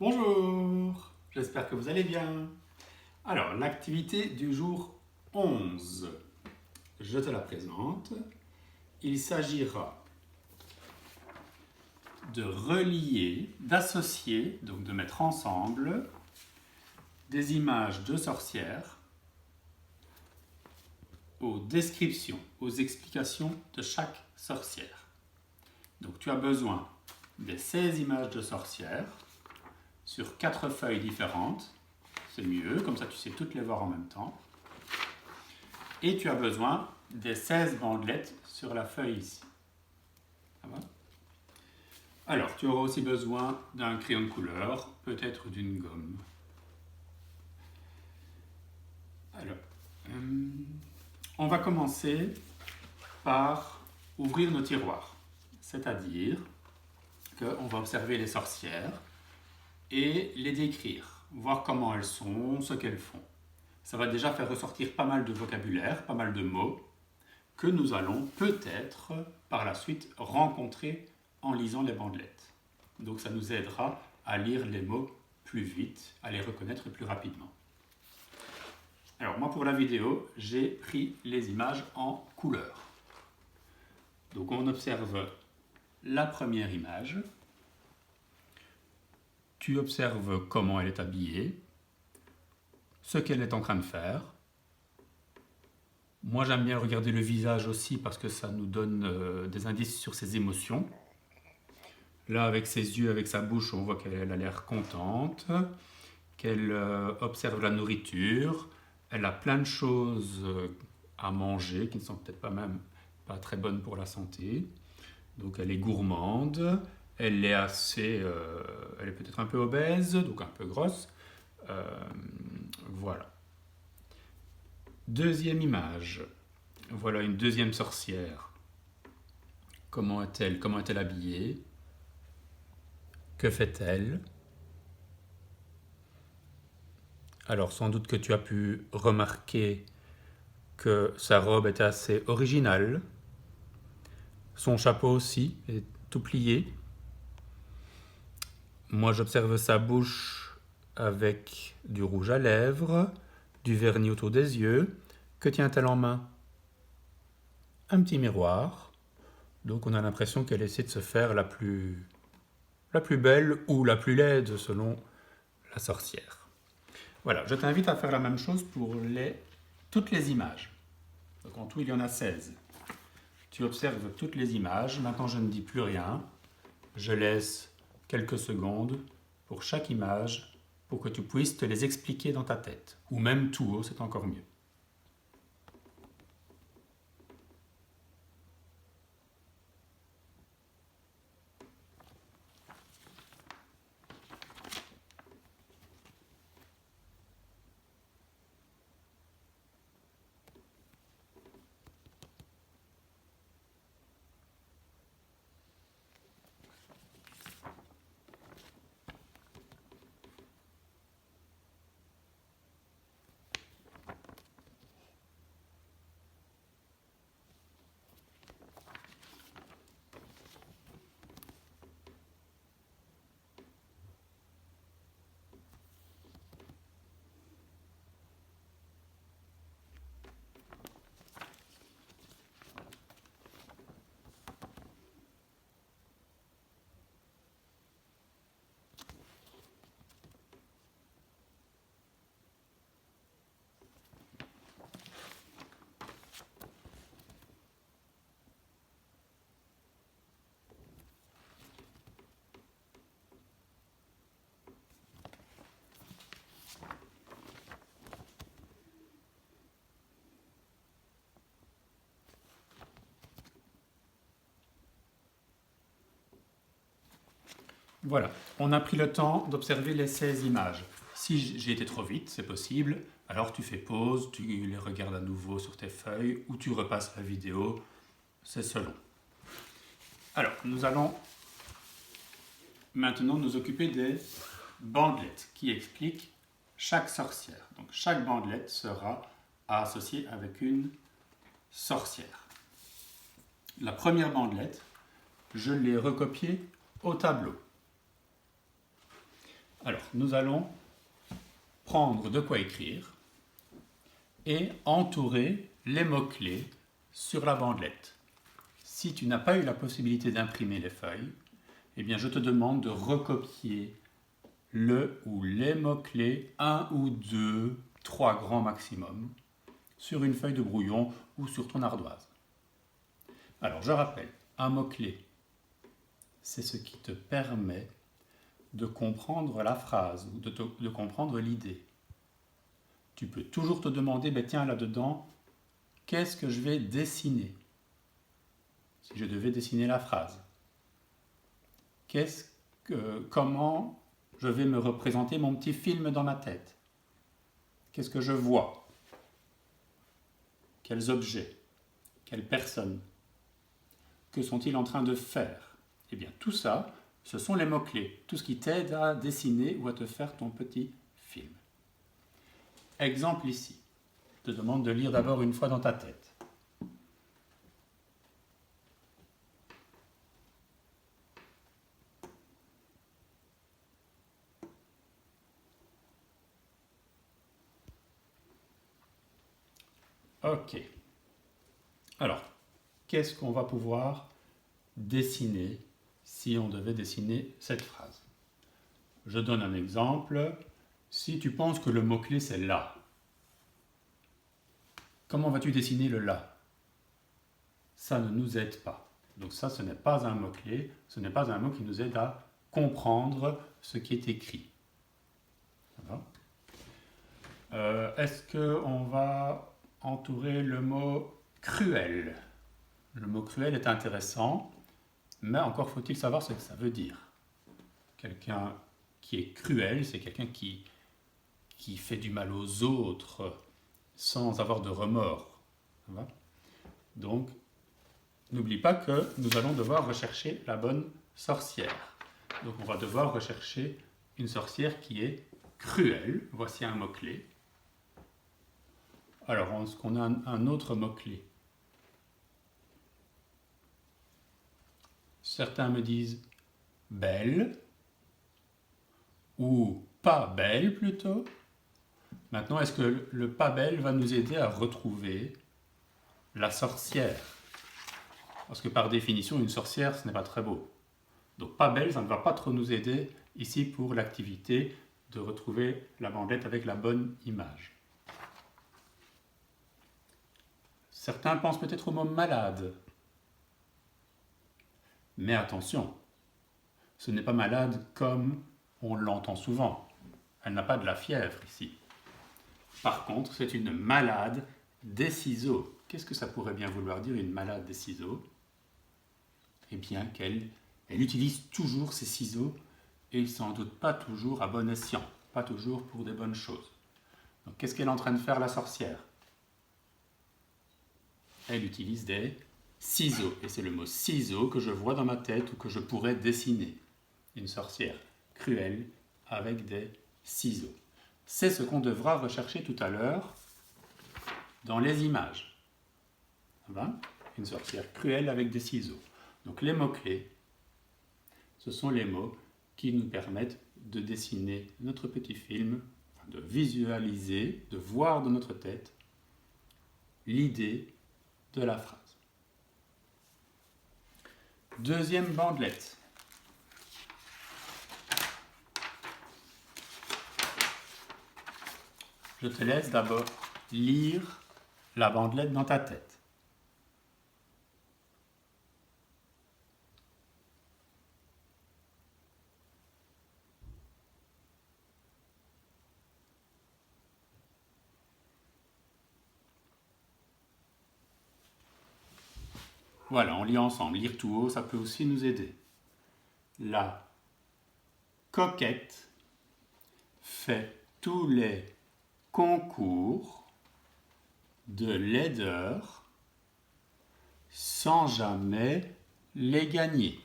Bonjour, j'espère que vous allez bien. Alors, l'activité du jour 11, je te la présente. Il s'agira de relier, d'associer, donc de mettre ensemble des images de sorcières aux descriptions, aux explications de chaque sorcière. Donc tu as besoin des 16 images de sorcières sur 4 feuilles différentes. C'est mieux, comme ça tu sais toutes les voir en même temps. Et tu as besoin des 16 bandelettes sur la feuille ici. Ça va ? Alors, tu auras aussi besoin d'un crayon de couleur, peut-être d'une gomme. Alors, on va commencer par ouvrir nos tiroirs. C'est-à-dire qu'on va observer les sorcières et les décrire, voir comment elles sont, ce qu'elles font. Ça va déjà faire ressortir pas mal de vocabulaire, pas mal de mots que nous allons peut-être par la suite rencontrer en lisant les bandelettes. Donc ça nous aidera à lire les mots plus vite, à les reconnaître plus rapidement. Alors moi pour la vidéo, j'ai pris les images en couleur. Donc on observe la première image. Tu observes comment elle est habillée, ce qu'elle est en train de faire. Moi j'aime bien regarder le visage aussi parce que ça nous donne des indices sur ses émotions. Là avec ses yeux, avec sa bouche, on voit qu'elle a l'air contente, qu'elle observe la nourriture. Elle a plein de choses à manger qui ne sont peut-être pas très bonnes pour la santé. Donc elle est gourmande, elle est elle est peut-être un peu obèse, donc un peu grosse. Voilà. Deuxième image. Voilà une deuxième sorcière. Comment est-elle habillée? Que fait-elle? Alors sans doute que tu as pu remarquer que sa robe est assez originale. Son chapeau aussi est tout plié. Moi j'observe sa bouche avec du rouge à lèvres, du vernis autour des yeux. Que tient-elle en main? Un petit miroir. Donc on a l'impression qu'elle essaie de se faire la plus belle ou la plus laide selon la sorcière. Voilà, je t'invite à faire la même chose pour toutes les images. Donc en tout, il y en a 16. Tu observes toutes les images. Maintenant, je ne dis plus rien. Je laisse quelques secondes pour chaque image pour que tu puisses te les expliquer dans ta tête. Ou même tout haut, c'est encore mieux. Voilà, on a pris le temps d'observer les 16 images. Si j'ai été trop vite, c'est possible, alors tu fais pause, tu les regardes à nouveau sur tes feuilles ou tu repasses la vidéo, c'est selon. Alors, nous allons maintenant nous occuper des bandelettes qui expliquent chaque sorcière. Donc chaque bandelette sera associée avec une sorcière. La première bandelette, je l'ai recopiée au tableau. Alors, nous allons prendre de quoi écrire et entourer les mots-clés sur la bandelette. Si tu n'as pas eu la possibilité d'imprimer les feuilles, eh bien je te demande de recopier le ou les mots-clés, un ou deux, trois grands maximum, sur une feuille de brouillon ou sur ton ardoise. Alors je rappelle, un mot-clé, c'est ce qui te permet de comprendre la phrase ou de comprendre l'idée. Tu peux toujours te demander, ben tiens là-dedans, qu'est-ce que je vais dessiner? Si je devais dessiner la phrase. Comment je vais me représenter mon petit film dans ma tête? Qu'est-ce que je vois? Quels objets? Quelles personnes? Que sont-ils en train de faire? Eh bien, tout ça, ce sont les mots-clés. Tout ce qui t'aide à dessiner ou à te faire ton petit film. Exemple ici. Je te demande de lire d'abord une fois dans ta tête. Ok. Alors, qu'est-ce qu'on va pouvoir dessiner si on devait dessiner cette phrase? Je donne un exemple. Si tu penses que le mot-clé c'est là, comment vas-tu dessiner le là? Ça ne nous aide pas. Donc ça, ce n'est pas un mot-clé, ce n'est pas un mot qui nous aide à comprendre ce qui est écrit. Est-ce qu'on va entourer le mot cruel? Le mot cruel est intéressant, mais encore faut-il savoir ce que ça veut dire. Quelqu'un qui est cruel, c'est quelqu'un qui fait du mal aux autres sans avoir de remords. Donc, n'oublie pas que nous allons devoir rechercher la bonne sorcière. Donc, on va devoir rechercher une sorcière qui est cruelle. Voici un mot-clé. Alors, est-ce qu'on a un autre mot-clé? Certains me disent belle ou pas belle plutôt. Maintenant, est-ce que le pas belle va nous aider à retrouver la sorcière? Parce que par définition, une sorcière, ce n'est pas très beau. Donc pas belle, ça ne va pas trop nous aider ici pour l'activité de retrouver la bandelette avec la bonne image. Certains pensent peut-être au mot malade. Mais attention, ce n'est pas malade comme on l'entend souvent. Elle n'a pas de la fièvre ici. Par contre, c'est une malade des ciseaux. Qu'est-ce que ça pourrait bien vouloir dire, une malade des ciseaux? Eh bien, qu'elle utilise toujours ses ciseaux et sans doute pas toujours à bon escient, pas toujours pour des bonnes choses. Donc, qu'est-ce qu'elle est en train de faire, la sorcière? Elle utilise des ciseaux. Et c'est le mot ciseaux que je vois dans ma tête ou que je pourrais dessiner. Une sorcière cruelle avec des ciseaux. C'est ce qu'on devra rechercher tout à l'heure dans les images. Une sorcière cruelle avec des ciseaux. Donc les mots-clés, ce sont les mots qui nous permettent de dessiner notre petit film, de visualiser, de voir dans notre tête l'idée de la phrase. Deuxième bandelette. Je te laisse d'abord lire la bandelette dans ta tête. Voilà, on lit ensemble. Lire tout haut, ça peut aussi nous aider. La coquette fait tous les concours de laideur sans jamais les gagner.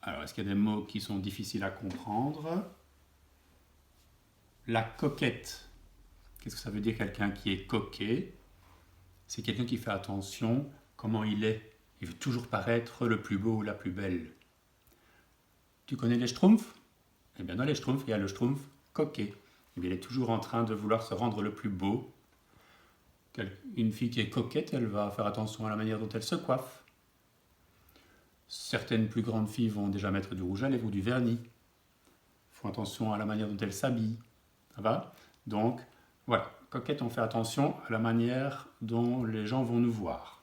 Alors, est-ce qu'il y a des mots qui sont difficiles à comprendre? La coquette. Qu'est-ce que ça veut dire, quelqu'un qui est coquet? C'est quelqu'un qui fait attention comment il est. Il veut toujours paraître le plus beau ou la plus belle. Tu connais les schtroumpfs? Eh bien, dans les schtroumpfs, il y a le schtroumpf coquet. Il est toujours en train de vouloir se rendre le plus beau. Une fille qui est coquette, elle va faire attention à la manière dont elle se coiffe. Certaines plus grandes filles vont déjà mettre du rouge à lèvres ou du vernis. Font attention à la manière dont elles s'habillent. Ça va? Donc, voilà. Coquette, on fait attention à la manière dont les gens vont nous voir.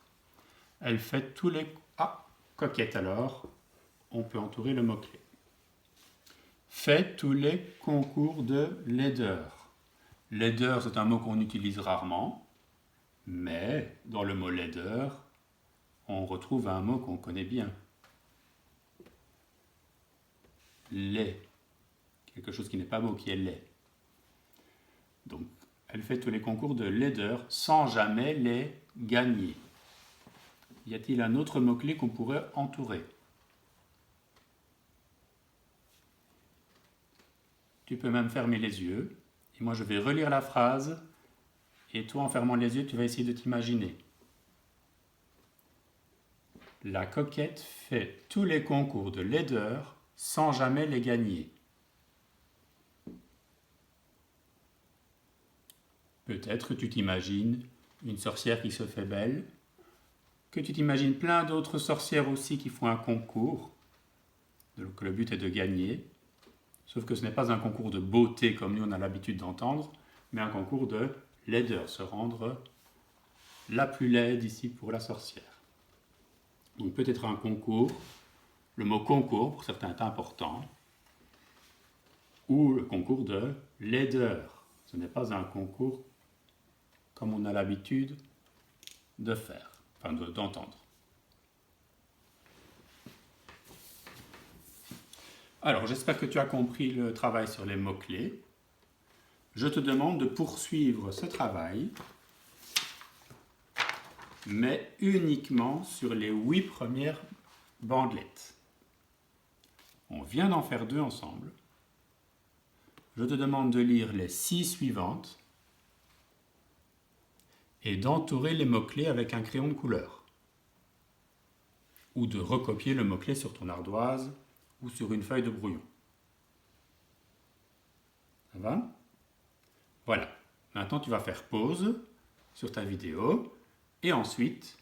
Elle fait tous les... Ah, coquette alors, on peut entourer le mot-clé. Fait tous les concours de laideur. Laideur, c'est un mot qu'on utilise rarement, mais dans le mot laideur, on retrouve un mot qu'on connaît bien. Laid. Quelque chose qui n'est pas beau, qui est laid. Donc, elle fait tous les concours de laideur sans jamais les gagner. Y a-t-il un autre mot-clé qu'on pourrait entourer? Tu peux même fermer les yeux. Et moi, je vais relire la phrase. Et toi, en fermant les yeux, tu vas essayer de t'imaginer. La coquette fait tous les concours de laideur sans jamais les gagner. Peut-être que tu t'imagines une sorcière qui se fait belle, que tu t'imagines plein d'autres sorcières aussi qui font un concours, que le but est de gagner. Sauf que ce n'est pas un concours de beauté comme nous on a l'habitude d'entendre, mais un concours de laideur, se rendre la plus laide ici pour la sorcière. Donc peut-être un concours, le mot concours pour certains est important, ou le concours de laideur. Ce n'est pas un concours comme on a l'habitude de faire, enfin d'entendre. Alors, j'espère que tu as compris le travail sur les mots-clés. Je te demande de poursuivre ce travail, mais uniquement sur les 8 premières bandelettes. On vient d'en faire 2 ensemble. Je te demande de lire les 6 suivantes et d'entourer les mots-clés avec un crayon de couleur. Ou de recopier le mot-clé sur ton ardoise ou sur une feuille de brouillon. Ça va? Voilà. Maintenant, tu vas faire pause sur ta vidéo et ensuite,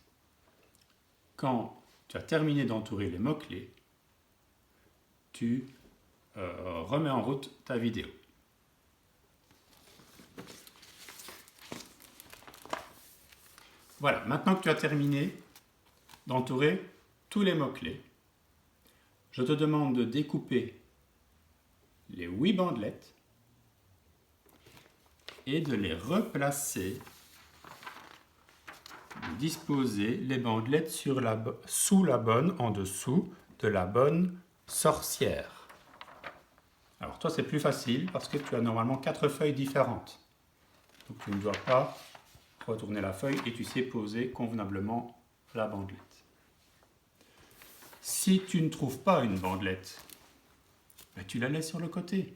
quand tu as terminé d'entourer les mots-clés, tu remets en route ta vidéo. Voilà. Maintenant que tu as terminé d'entourer tous les mots-clés, je te demande de découper les 8 bandelettes et de les replacer, de disposer les bandelettes sous la bonne, en dessous de la bonne sorcière. Alors toi c'est plus facile parce que tu as normalement 4 feuilles différentes. Donc tu ne dois pas retourner la feuille et tu sais poser convenablement la bandelette. Si tu ne trouves pas une bandelette, ben tu la laisses sur le côté.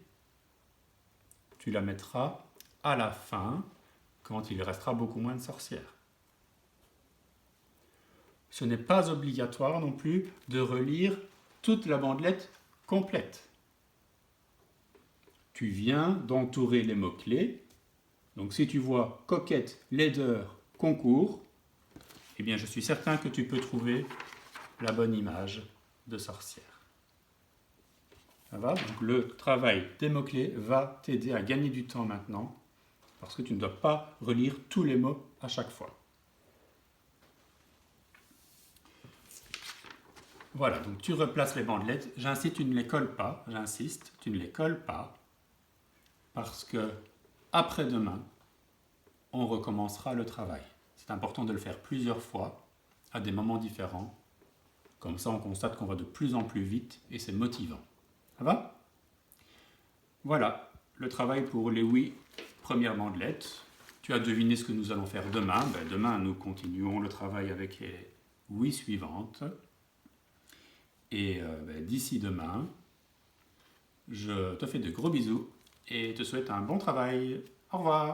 Tu la mettras à la fin, quand il restera beaucoup moins de sorcières. Ce n'est pas obligatoire non plus de relire toute la bandelette complète. Tu viens d'entourer les mots-clés. Donc si tu vois coquette, laideur, concours, eh bien je suis certain que tu peux trouver la bonne image de sorcière. Ça va? Donc le travail des mots-clés va t'aider à gagner du temps maintenant parce que tu ne dois pas relire tous les mots à chaque fois. Voilà, donc tu replaces les bandelettes. J'insiste, tu ne les colles pas. J'insiste, tu ne les colles pas parce que après-demain, on recommencera le travail. C'est important de le faire plusieurs fois à des moments différents. Comme ça, on constate qu'on va de plus en plus vite et c'est motivant. Ça va? Voilà, le travail pour les 8 premières bandelettes. Tu as deviné ce que nous allons faire demain. Demain, nous continuons le travail avec les 8 suivantes. Et d'ici demain, je te fais de gros bisous et te souhaite un bon travail. Au revoir.